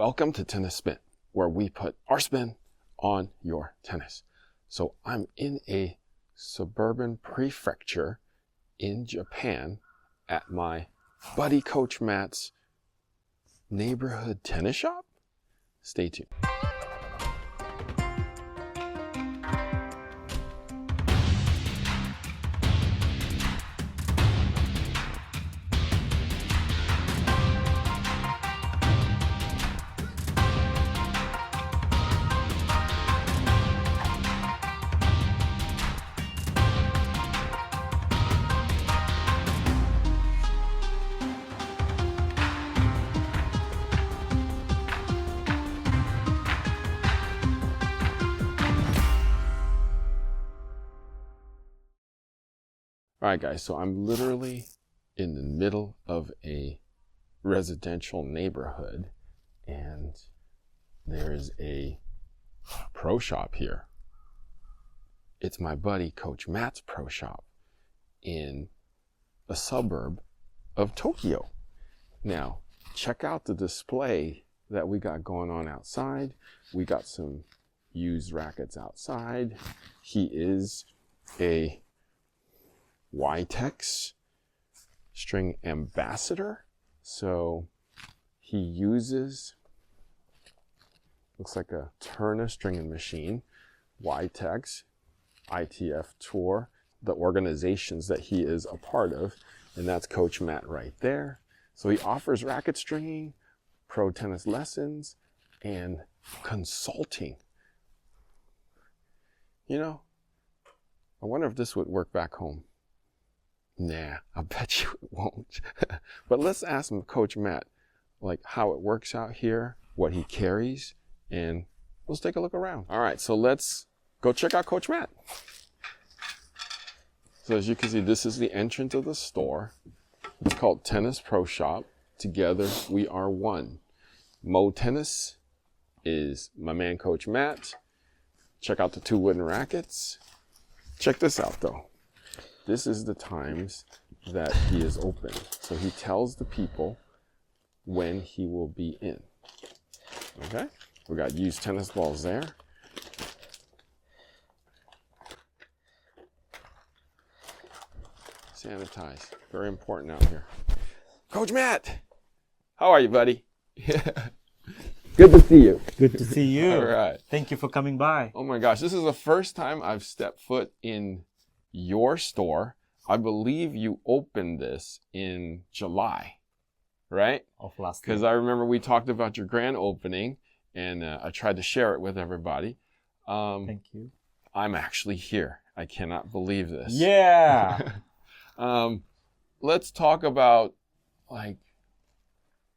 Welcome to Tennis Spin, where we put our spin on your tennis. So I'm in a suburban prefecture in Japan at my buddy Coach Matt's neighborhood tennis shop. Stay tuned. All right, guys, so I'm literally in the middle of a residential neighborhood, and there's a pro shop here. It's my buddy Coach Matt's pro shop in a suburb of Tokyo. Now, check out the display that we got going on outside. We got some used rackets outside. He is a Ytex string ambassador, so he uses, looks like a Turner stringing machine, Ytex, ITF Tour, the organizations that he is a part of, and that's Coach Matt right there. So he offers racket stringing, pro tennis lessons, and consulting. You know, I wonder if this would work back home. Nah, I bet you it won't. But let's ask Coach Matt, like, how it works out here, what he carries, and let's take a look around. All right, so let's go check out Coach Matt. So as you can see, this is the entrance of the store. It's called Tennis Pro Shop. Together, we are one. Motennis is my man, Coach Matt. Check out the two wooden rackets. Check this out, though. This is the times that he is open. So he tells the people when he will be in. Okay? We got used tennis balls there. Sanitize. Very important out here. Coach Matt! How are you, buddy? Good to see you. Good to see you. All right. Thank you for coming by. Oh my gosh, this is the first time I've stepped foot in your store. I believe you opened this in July, right? Of last year. Because I remember we talked about your grand opening, and I tried to share it with everybody. Thank you. I'm actually here. I cannot believe this. Yeah. Let's talk about, like,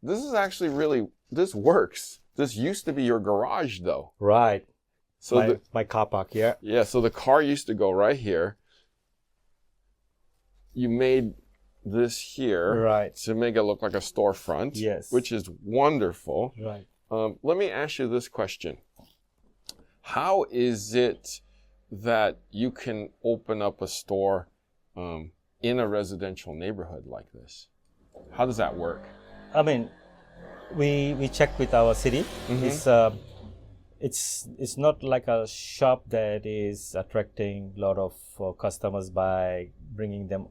this is actually really, this works. This used to be your garage, though. Right. So my car park here. Yeah, so the car used to go right here. You made this here, right, to make it look like a storefront, yes, which is wonderful. Right. Let me ask you this question. How is it that you can open up a store in a residential neighborhood like this? How does that work? I mean, we check with our city. Mm-hmm. It's not like a shop that is attracting a lot of customers by bringing them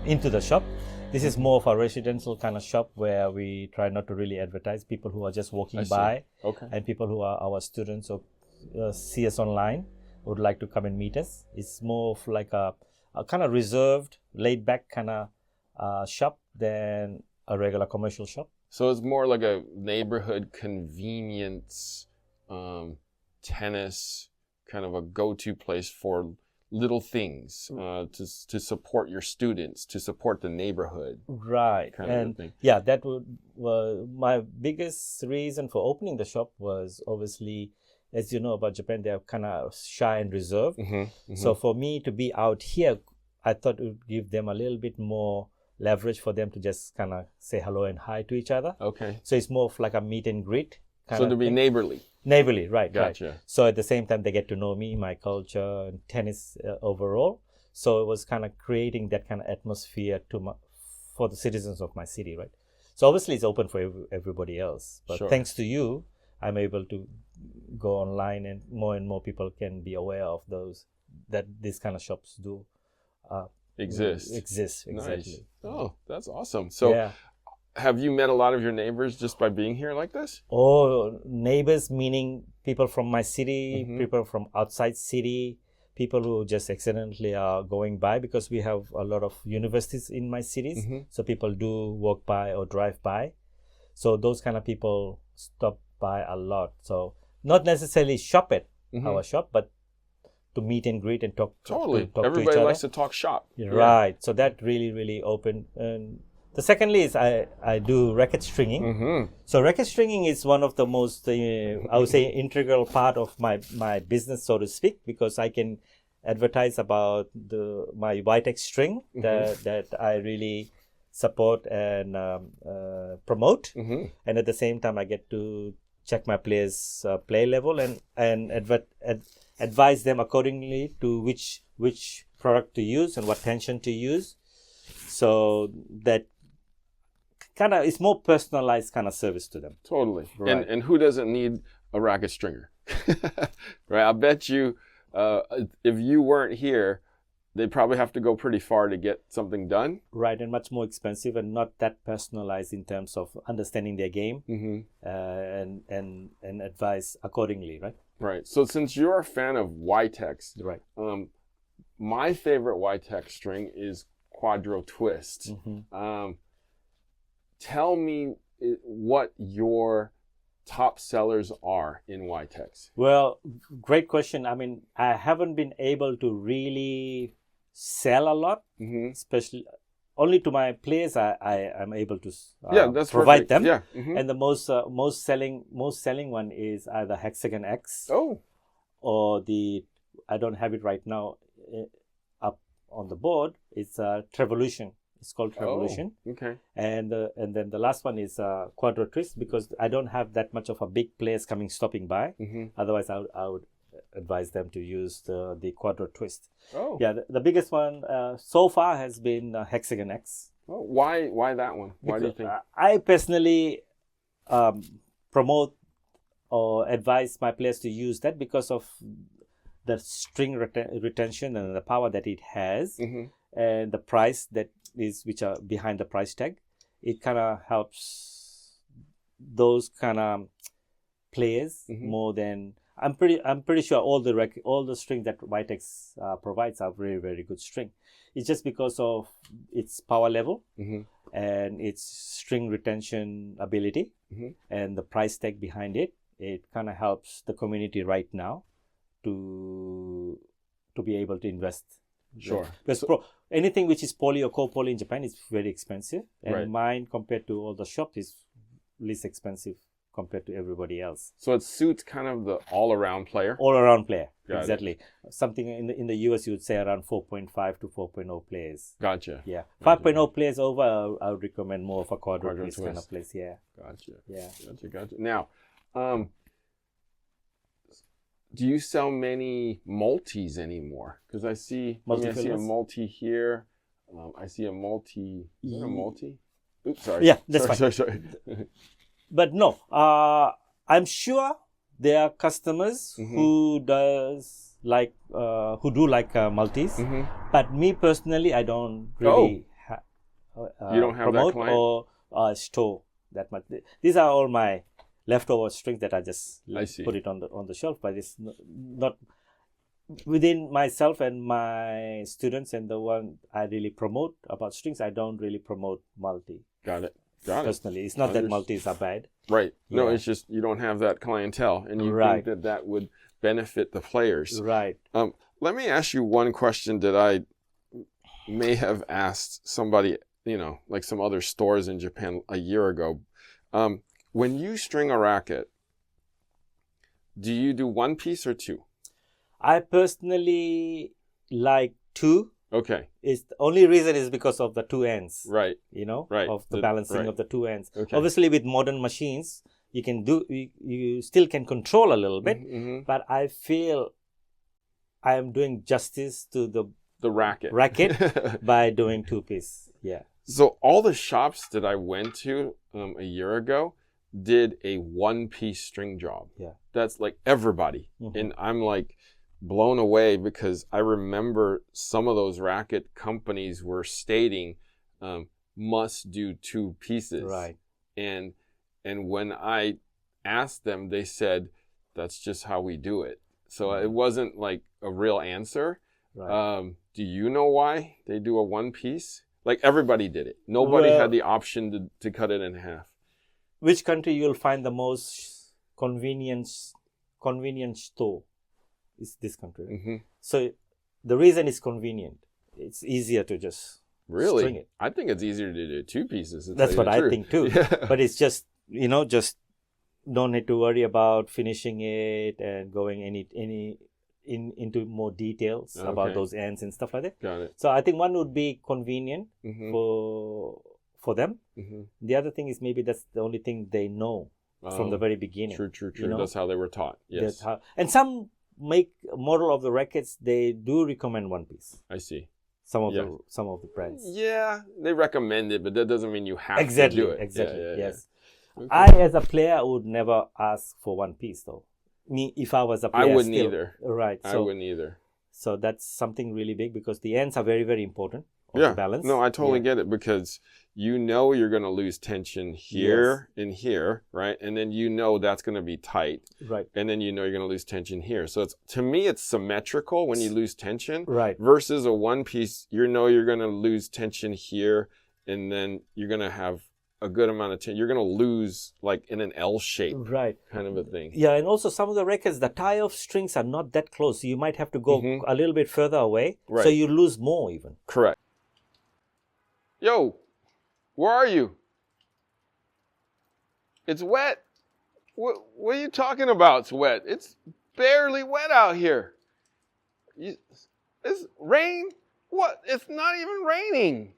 into the shop. This is more of a residential kind of shop where we try not to really advertise. People who are just walking by, okay, and people who are our students or see us online would like to come and meet us. It's more of like a kind of reserved, laid back kind of shop than a regular commercial shop. So it's more like a neighborhood convenience tennis, kind of a go-to place for little things to support your students, to support the neighborhood. Right. And yeah, that was my biggest reason for opening the shop was obviously, as you know about Japan, they're kind of shy and reserved. Mm-hmm, mm-hmm. So for me to be out here, I thought it would give them a little bit more leverage for them to just kind of say hello and hi to each other. Okay. So it's more of like a meet and greet. So to be neighborly. Neighborly, right. Gotcha. Right. So at the same time, they get to know me, my culture, and tennis overall. So it was kind of creating that kind of atmosphere for the citizens of my city, right? So obviously it's open for everybody else. But Sure. thanks to you, I'm able to go online, and more people can be aware of that these kind of shops do Exist. Exist, exactly. Nice. Oh, that's awesome. So yeah. have you met a lot of your neighbors just by being here like this? Oh, neighbors meaning people from my city, Mhm. people from outside city, people who just accidentally are going by, because we have a lot of universities in my cities. Mhm. So people do walk by or drive by. So those kind of people stop by a lot. So not necessarily shop at Mhm. our shop, but to meet and greet and talk Totally. to talk to Everybody each other. likes to talk shop. Yeah. Right. So that really opened. And the secondly is I do racket stringing. Mhm. So racket stringing is one of the most, I would say, integral part of my business, so to speak, because I can advertise about my Whitex string that I really support and promote. Mhm. And at the same time, I get to check my players' play level and advise them accordingly to which product to use and what tension to use. So that kind of it's more personalized kind of service to them. Totally. Right. And who doesn't need a racket stringer? Right. I bet you if you weren't here, they'd probably have to go pretty far to get something done. Right, and much more expensive and not that personalized in terms of understanding their game and advise accordingly, right? Right. So since you're a fan of Whitex, Right. My favorite Whitex string is Quadro Twist. Tell me what your top sellers are in Whitex. Well, great question. I mean, I haven't been able to really sell a lot, especially only to my players. I am able to that's provide perfect. them. Yeah. And the most selling one is either Hexagon X Oh. or I don't have it right now up on the board. It's Trevolution. It's called Trevolution. Oh, okay. And then the last one is Quadro Twist, because I don't have that much of a big players stopping by. Otherwise, I would advise them to use the Quadro Twist. Oh. Yeah, the biggest one so far has been Hexagon X. Oh, why that one? Why do you think? I personally promote or advise my players to use that because of the string retention and the power that it has, and the price which are behind the price tag. It kind of helps those kind of players more than I'm pretty sure all the string that Whitex provides are very, very good string. It's just because of its power level and its string retention ability and the price tag behind it. It kind of helps the community right now to be able to invest. Sure. Because anything which is poly or co-poly in Japan is very expensive, and Right. mine compared to all the shops is least expensive compared to everybody else. So it suits kind of the all-around player. All-around player, Got it. exactly. Something in the US you would say around 4.5 to 4.0 players. Gotcha. Yeah, Gotcha. 5.0 players over. I would recommend more of a Quadro Quadro Twist kind of Twist. place. Yeah, Gotcha. yeah. Gotcha. Now, do you sell many multis anymore? Because I see a Multi-fillers? multi here. I see a multi. Is that a multi? Oops, sorry. Yeah, that's fine. Sorry. But no, I'm sure there are customers who do like multis. But me personally, I don't really You don't have that promote client? or store that much. These are all my leftover strings that I just I see. put it on the shelf. But it's not within myself and my students and the one I really promote about strings. I don't really promote multi. Got it. Personally, it's not that multis are bad. Right. No, Yeah. it's just you don't have that clientele, and you Right. think that would benefit the players. Right. Let me ask you one question that I may have asked somebody, like some other stores in Japan a year ago. When you string a racket, do you do one piece or two? I personally like two. Okay. It's the only reason is because of the two ends. Right. Right. Of the balancing right. of the two ends. Okay. Obviously, with modern machines, you still can control a little bit, but I feel I am doing justice to the racket by doing two piece. Yeah. So all the shops that I went to a year ago did a one-piece string job. Yeah. That's like everybody. And I'm like blown away because I remember some of those racket companies were stating must do 2 pieces. Right. And when I asked them, they said, that's just how we do it. So it wasn't like a real answer. Right. Do you know why they do a one piece? Like everybody did it. Nobody had the option to cut it in half. Which country you'll find the most convenient store is this country. So the reason it's convenient, it's easier to just really string it. I think it's easier to do 2 pieces. That's what I think too. Yeah. But it's just, just don't need to worry about finishing it and going into more details about those ends and stuff like that. Got it. So I think one would be convenient for them. The other thing is maybe that's the only thing they know from the very beginning. True. That's how they were taught. Yes. And some model of the rackets, they do recommend one piece. I see. Some of the brands. Yeah, they recommend it, but that doesn't mean you have to do it. Exactly. Yeah, yes. Okay. I, as a player, would never ask for one piece though. Me, if I was a player, I wouldn't either. Right. I wouldn't either. So that's something really big because the ends are very, very important. The balance. No, I totally get it because you're going to lose tension here and here, right? And then that's going to be tight. Right. And then you're going to lose tension here. So to me, it's symmetrical when you lose tension. Right. Versus a one piece, you're going to lose tension here and then you're going to have a good amount of tension. You're going to lose like in an L shape. Right. Kind of a thing. Yeah, and also some of the rackets, the tie-off strings are not that close. So you might have to go a little bit further away. Right. So you lose more even. Correct. Yo, where are you? It's wet. What are you talking about? It's wet. It's barely wet out here. It's rain? What? It's not even raining.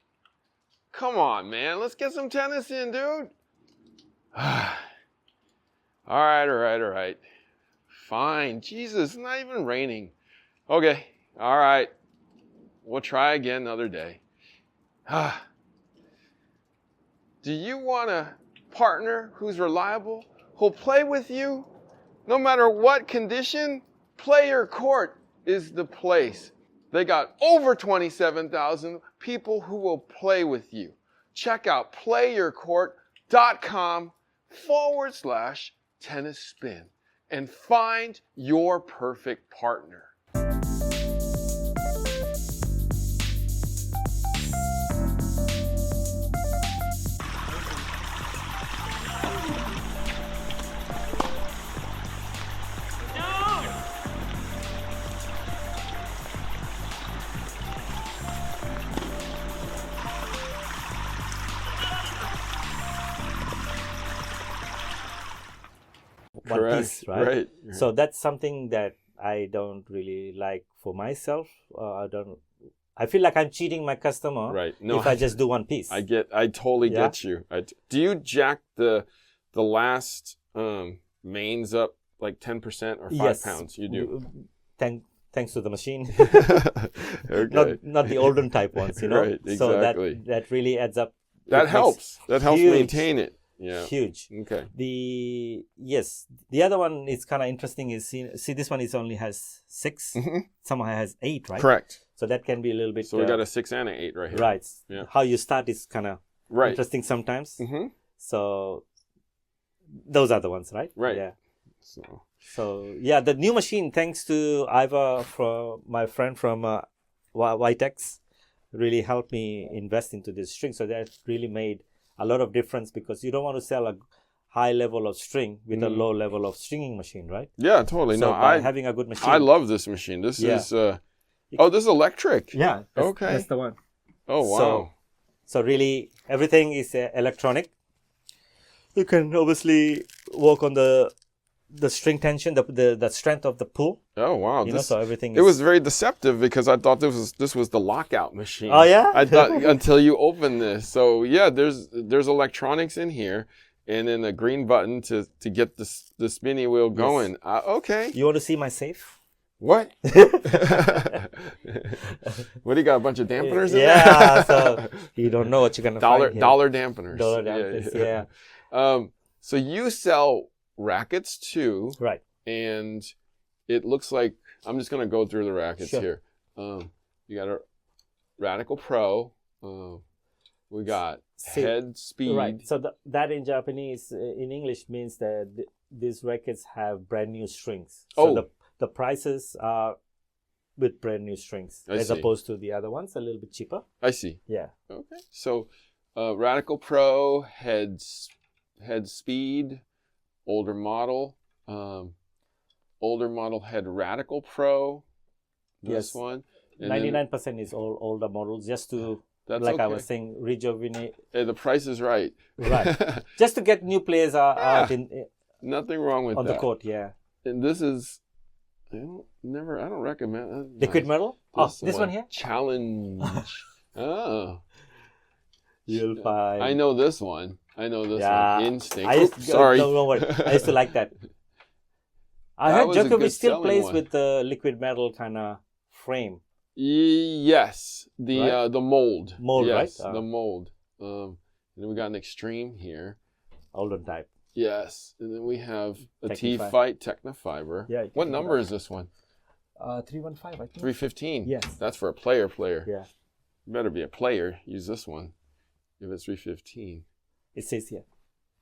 Come on, man. Let's get some tennis in, dude. All right. Fine. Jesus, it's not even raining. Okay. All right. We'll try again another day. Do you want a partner who's reliable, who'll play with you no matter what condition? Player Court is the place. They got over 27,000 people who will play with you. Check out playyourcourt.com/tennis spin and find your perfect partner. One piece, right? So that's something that I don't really like for myself. I feel like I'm cheating my customer if I just do one piece. I totally get you. Do you jack the last mains up like 10% or 5 pounds? You do. Thanks to the machine. Okay. Not the olden type ones, Right, exactly. So that really adds up. That helps. That helps maintain it. Yeah. Huge. Okay. The other one is kind of interesting. Is see this one only has 6. Some has 8, right? Correct. So that can be a little bit. So we got a 6 and an 8 right here. Right. Yeah. How you start is kind of interesting sometimes. So those are the ones, right? Right. Yeah. So yeah, the new machine, thanks to Iva, from my friend from Vitex, really helped me invest into this string. So that really made a lot of difference because you don't want to sell a high level of string with a low level of stringing machine, right? Yeah, totally. So by having a good machine. I love this machine. This is this is electric. Yeah. That's the one. Oh wow. So really everything is electronic. You can obviously work on the string tension, the strength of the pull. Oh wow! So everything. It was very deceptive because I thought this was the lockout machine. Oh yeah. I thought until you open this. So yeah, there's electronics in here, and then a green button to get the spinny wheel going. Okay. You want to see my safe? What? What do you got? A bunch of dampeners in there? Yeah, so you don't know what you're gonna find here. Dollar dampeners. Dollar dampeners, yeah. So you sell rackets too, Right. and it looks like I'm just gonna go through the rackets Sure. here. You got a Radical Pro. We got Head Speed. Right. So that in Japanese, in English means that these rackets have brand new strings. So the prices are with brand new strings as opposed to the other ones, a little bit cheaper. I see. Yeah. Okay. So Radical Pro, Head Speed, older model Head Radical Pro. This one. 99% is all older models, just to, that's like okay. I was saying, rejuvenate. The price is right. Right. Just to get new players out Nothing wrong with on that. the court, yeah. And this is, I don't recommend. Liquid metal? This one here? Challenge. Oh. You'll find. I know this one. One. Instinct. Sorry. Don't worry. I used to like that. I heard Djokovic still plays with the liquid metal kind of frame. Yes, the mold. Mold, yes, right? The mold. And then we got an Extreme here. Older type. Yes, and then we have a Technifiber. T-Fight Technifiber. Yeah. What number is this one? 315, I think. 315. Yes. That's for a player. Yeah. You better be a player. Use this one. If it's 315. It says here.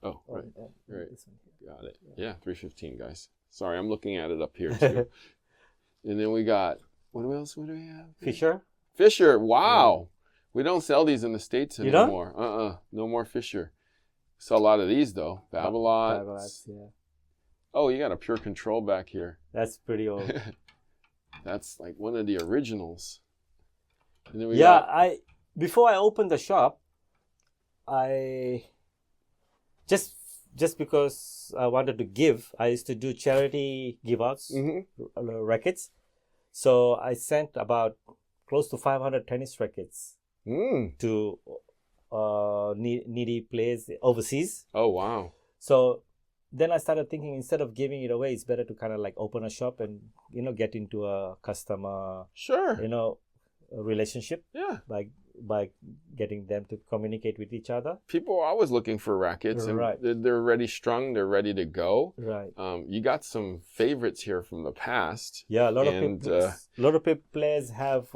Oh, right. Right. This one here. Got it. Yeah, 315, guys. Sorry, I'm looking at it up here too. And then we got, what else do we have? Fisher. Wow. We don't sell these in the States You don't? anymore. No more Fisher. Sell a lot of these though. Babolat. Yeah. Oh, you got a Pure Control back here. That's pretty old. That's like one of the originals. And then we before I opened the shop, I just because I wanted to give, I used to do charity give-outs, rackets. So I sent about close to 500 tennis rackets to needy players overseas. Oh, wow. So then I started thinking, instead of giving it away, it's better to kind of like open a shop and, get into a customer, a relationship. Yeah. By getting them to communicate with each other. People are always looking for rackets, and Right. they're ready strung, they're ready to go. Right. You got some favorites here from the past. Yeah, a lot of people players have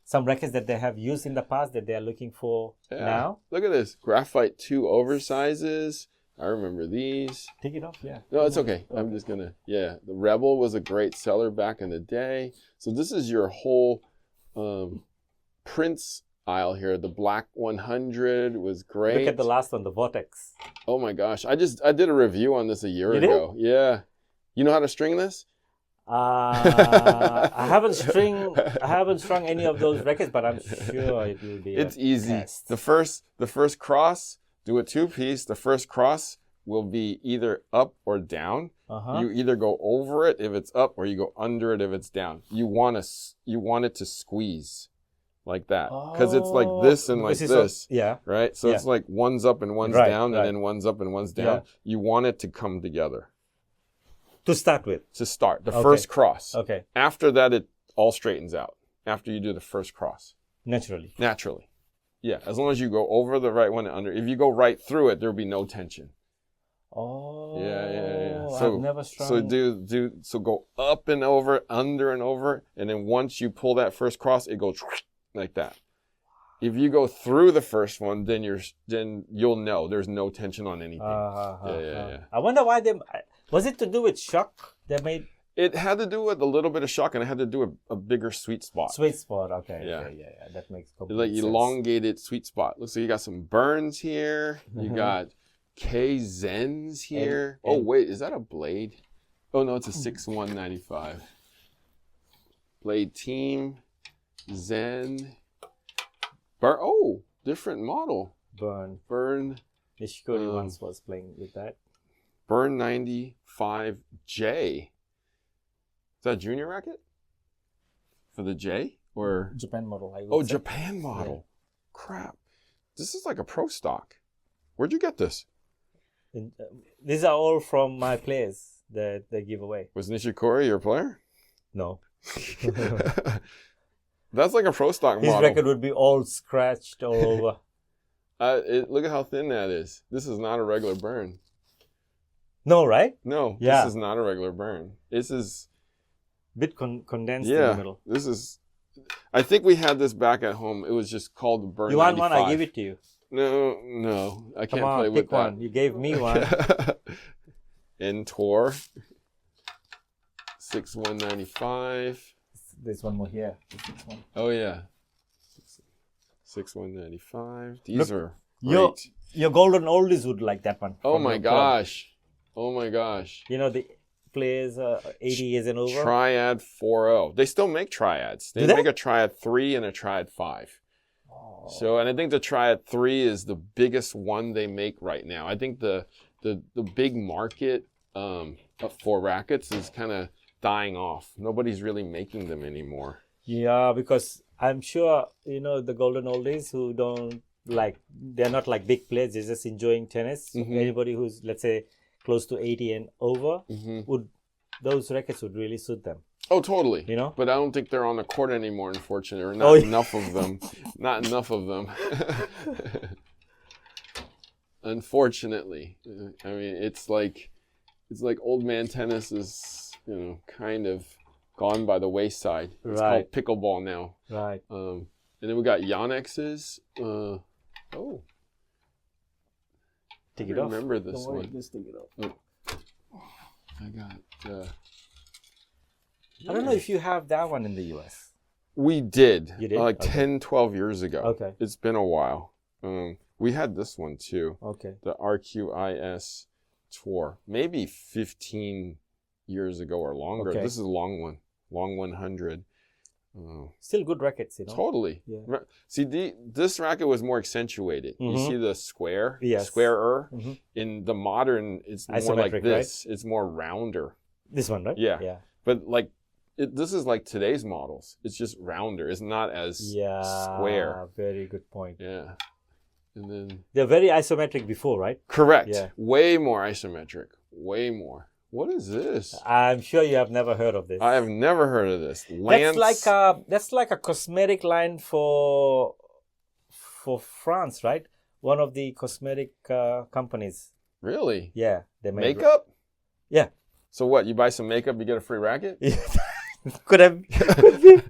some rackets that they have used in the past that they are looking for now. Look at this. Graphite 2 oversizes. I remember these. Take it off, yeah. No, it's okay. I'm just going to, the Rebel was a great seller back in the day. So this is your whole Prince aisle here. The Black 100 was great. Look at the last one, the Vortex. Oh my gosh. I did a review on this a year You ago. Did? Yeah. You know how to string this? I haven't strung any of those rackets, but I'm sure it will be. It's easy. Test. The first cross, do a 2-piece. The first cross will be either up or down. You either go over it if it's up, or you go under it if it's down. You want it to squeeze like that, because it's like this and like this. Right. So it's like one's up and one's down, and then one's up and one's down. Yeah. You want it to come together. To start with. The first cross. Okay. After that, it all straightens out. After you do the first cross. Naturally. Yeah. As long as you go over the right one and under. If you go right through it, there'll be no tension. Oh. Yeah. So I've never strung. So go up and over, under and over, and then once you pull that first cross, it goes like that. If you go through the first one, then you'll know there's no tension on anything. Yeah. I wonder why was it to do with shock? It had to do with a little bit of shock, and it had to do with a bigger sweet spot. Sweet spot, okay. Yeah. That makes complete like sense. Elongated sweet spot. Looks like you got some burns here. You got K-Zens here. Oh wait, is that a blade? Oh no, it's a 6-195. Blade Team, Zen. Different model. Burn. Nishikori once was playing with that. Burn 95J. Is that a junior racket? For the J? Or Japan model, I would say. Japan model. Yeah. Crap. This is like a pro stock. Where'd you get this? These are all from my players that they give away. Was Nishikori your player? No. That's like a pro stock His model. record would be all scratched all over. Look at how thin that is. This is not a regular burn. No, right? No, Yeah. This is not a regular burn. This is... Bit condensed in the middle. This is... I think we had this back at home. It was just called the Burn You want 95. one? I give it to you. No. I can't Come on, play pick with that. one. You gave me one. In Tor. 6195. There's one more here. This one. Oh, yeah. 6195. These are Your great. your golden oldies would like that one. Oh from my your club. gosh. Oh my gosh. You know, the players 80 years and over. Triad 4.0. They still make triads. They Do they? make a Triad 3 and a Triad 5. Oh. So, and I think the Triad 3 is the biggest one they make right now. I think the big market for rackets is kind of dying off. Nobody's really making them anymore. Yeah, because I'm sure, you know, the golden oldies who don't like, they're not like big players, they're just enjoying tennis. Mhm. Anybody who's, let's say, close to 80 and over, Mm-hmm. those rackets would really suit them, Oh, totally. you know? But I don't think they're on the court anymore, unfortunately. Or not Oh, yeah. enough of them. Not enough of them. Unfortunately. I mean, it's like old man tennis is, you know, kind of gone by the wayside. It's Right. called pickleball now. Right. And then we got Yonex's. Take I it off. remember this Don't worry, one. just take it off. I got. I don't know if you have that one in the US. We did. You did? Like Okay. 10, 12 years ago. Okay. It's been a while. We had this one too. Okay. The RQIS Tour. Maybe 15 years ago or longer. Okay. This is a long one. Long 100. Still good rackets, you know? Totally. Yeah. See, this racket was more accentuated. You Mhm. see the square? Yes. Squarer? Mhm. In the modern, it's more like Isometric, this. It's more rounder. This one, right? Yeah. Yeah. But like, this is like today's models. It's just rounder. It's not as square. Very good point. Yeah. And then... They're very isometric before, right? Correct. Yeah. Way more isometric. Way more. What is this? I'm sure you have never heard of this. I have never heard of this. Lance... That's like a cosmetic line for France, right? One of the cosmetic companies. Really? Yeah, they make Makeup? Yeah. So what? You buy some makeup, you get a free racket? could be.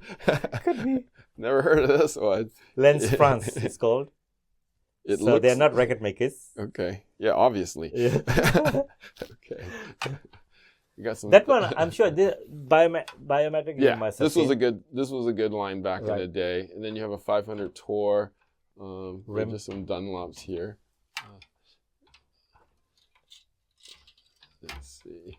Never heard of this one. Lens France, it's called. It So looks... they're not racket makers. Okay. Yeah, obviously. Yeah. Okay. You got some... That one, I'm sure, biometric. Yeah, must this have was seen. this was a good line back in Right. the day. And then you have a 500 Tour. Rim. Just some Dunlops here. Let's see.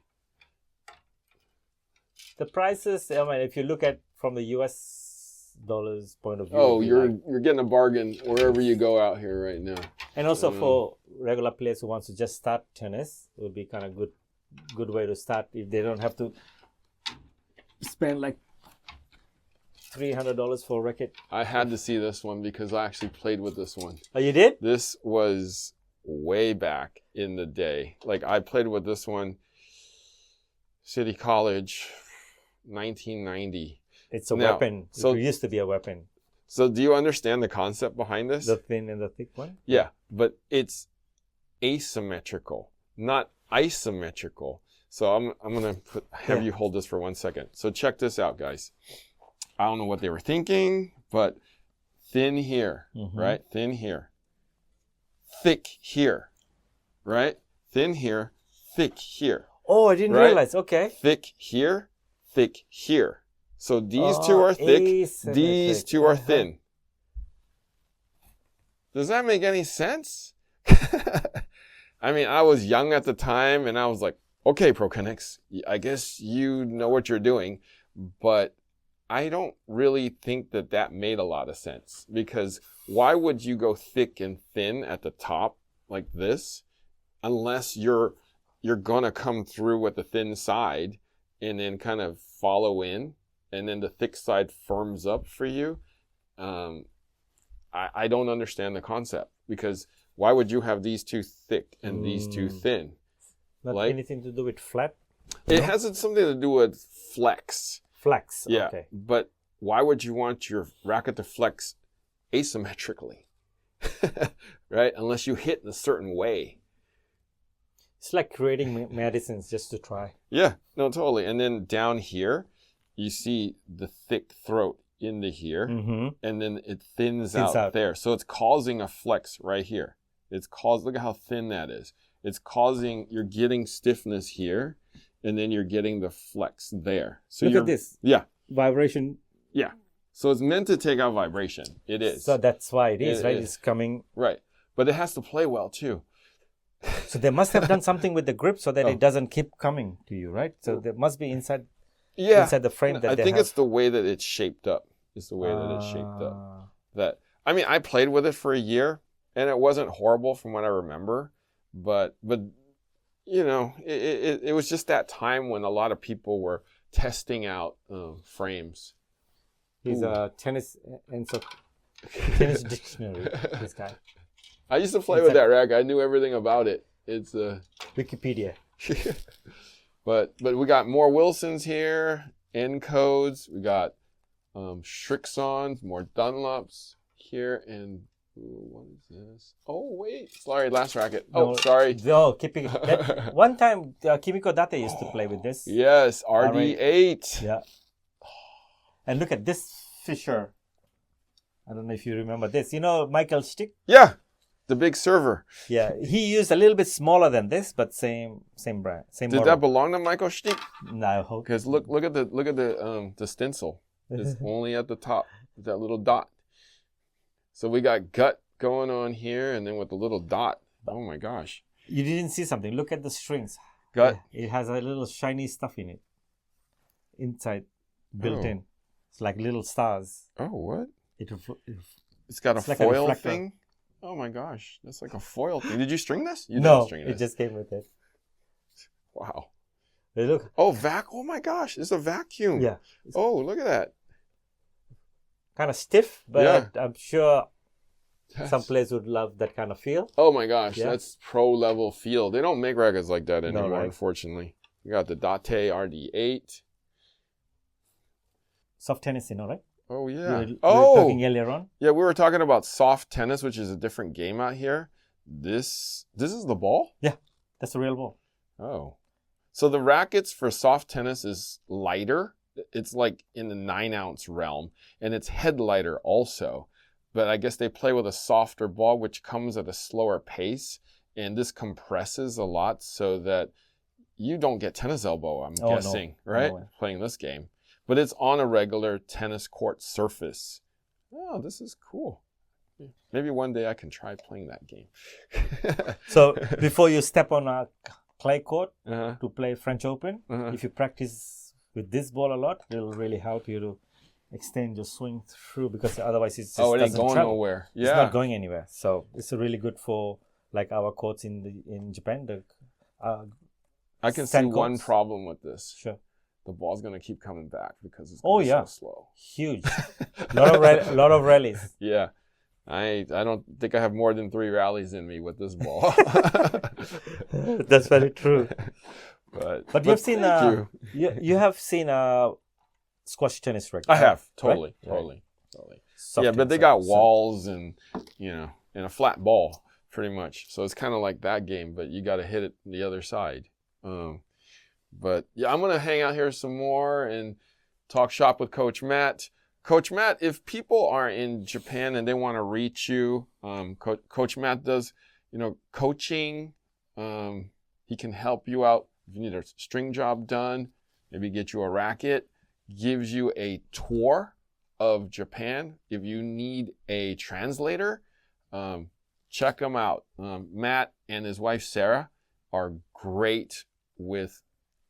The prices, I mean, if you look at from the US dollars point of view. Oh, it'd be you're like- getting a bargain wherever you go out here right now. and also for regular players who wants to just start tennis, it would be kind of good way to start if they don't have to spend like $300 for a racket. I had to see this one because I actually played with this one. Oh, you did? This was way back in the day. Like I played with this one, City College, 1990. It's a Now, weapon. so- It used to be a weapon. So do you understand the concept behind this? The thin and the thick one? Yeah, but it's asymmetrical, not isometrical. So I'm gonna have Yeah. you hold this for 1 second. So check this out, guys. I don't know what they were thinking, but thin here, Mhm. right? Thin here, thick here, right? Thin here, thick here, Oh, I didn't Right? realize. Okay. thick here, thick here. So these two are thick. These Asymmetric. two are Uh-huh. thin. Does that make any sense? I mean, I was young at the time and I was like, okay, ProConnects, I guess you know what you're doing, but I don't really think that made a lot of sense because why would you go thick and thin at the top like this unless you're gonna come through with the thin side and then kind of follow in and then the thick side firms up for you? I don't understand the concept because why would you have these two thick and these two thin? Not Like- anything to do with flat? It has something to do with flex. Flex. Yeah. Okay. But why would you want your racket to flex asymmetrically? Right? Unless you hit in a certain way. It's like creating medicines just to try. Yeah, no, totally. And then down here, you see the thick throat into here, and then it thins out there. So it's causing a flex right here. Look at how thin that is. It's causing, you're getting stiffness here, and then you're getting the flex there. So look at this. Yeah. Vibration. Yeah. So it's meant to take out vibration. It is. So that's why it is, right? It's coming. Right. But it has to play well too. So they must have done something with the grip so that it doesn't keep coming to you, right? So there must be inside the frame that I think it's the way that it's shaped up. It's the way that it's shaped up. I mean, I played with it for a year, and it wasn't horrible from what I remember. But you know, it was just that time when a lot of people were testing out frames. He's a tennis dictionary, this guy. I used to play with that racket. I knew everything about it. It's Wikipedia. But we got more Wilsons here, Encodes. We got Shrixons, more Dunlops here, and what is this? Oh wait, sorry, last racket. Oh, sorry. No, one time Kimiko Date used to play with this. Yes, RD8. Yeah. And look at this Fisher. I don't know if you remember this. You know Michael Stick? Yeah. The big server. Yeah, he used a little bit smaller than this, but same brand, same Did model. that belong to Michael Stick? No. Because look at the stencil. It's only at the top, that little dot. So we got gut going on here, and then with the little dot. Oh my gosh. You didn't see something. Look at the strings. Gut. It has a little shiny stuff in it. Inside, built in. It's like little stars. Oh, what? It's got a like foil thing? Oh my gosh, that's like a foil thing. Did you string this? You no, didn't string this. It just came with it. Wow. Hey, look. Oh, oh my gosh, it's a vacuum. Yeah. Oh, look at that. Kind of stiff, but I'm sure some players would love that kind of feel. Oh my gosh, that's pro level feel. They don't make rackets like that anymore, right? Unfortunately. We got the Date RD8. Soft tennis, you know, right? Oh yeah. We were talking earlier on. Yeah, we were talking about soft tennis, which is a different game out here. This is the ball? Yeah, that's the real ball. Oh. So the rackets for soft tennis is lighter. It's like in the 9-ounce realm, and it's head lighter also. But I guess they play with a softer ball, which comes at a slower pace, and this compresses a lot so that you don't get tennis elbow, I'm guessing, right? No. Playing this game. But it's on a regular tennis court surface. Oh, this is cool. Maybe one day I can try playing that game. So before you step on a clay court to play French Open, if you practice with this ball a lot, it'll really help you to extend your swing through, because otherwise it's just it ain't going nowhere. Yeah. It's not going anywhere. So it's really good for like our courts in Japan. I can see one problem with this. Sure. The ball's going to keep coming back because it's going so slow. Huge. lot of rallies. Yeah. I don't think I have more than 3 rallies in me with this ball. That's very true. But you've seen you have seen a squash tennis racket. I have. Totally. Right? Totally. Yeah, but they got walls and and a flat ball pretty much. So it's kind of like that game, but you got to hit it the other side. But yeah, I'm going to hang out here some more and talk shop with Coach Matt. Coach Matt, if people are in Japan and they want to reach you, Coach Matt does, coaching. He can help you out if you need a string job done, maybe get you a racket, gives you a tour of Japan. If you need a translator, check him out. Matt and his wife, Sarah, are great with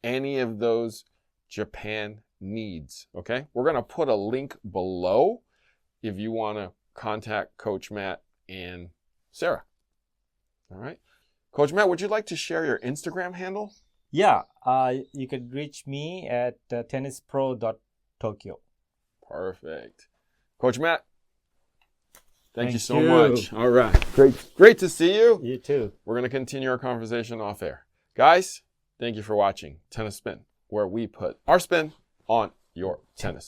any of those Japan needs, okay? We're going to put a link below if you want to contact Coach Matt and Sarah. All right. Coach Matt, would you like to share your Instagram handle? Yeah, you can reach me at tennispro.tokyo. Perfect. Coach Matt, thank you so much. All right. Great to see you. You too. We're going to continue our conversation off air. Guys, thank you for watching Tennis Spin, where we put our spin on your tennis.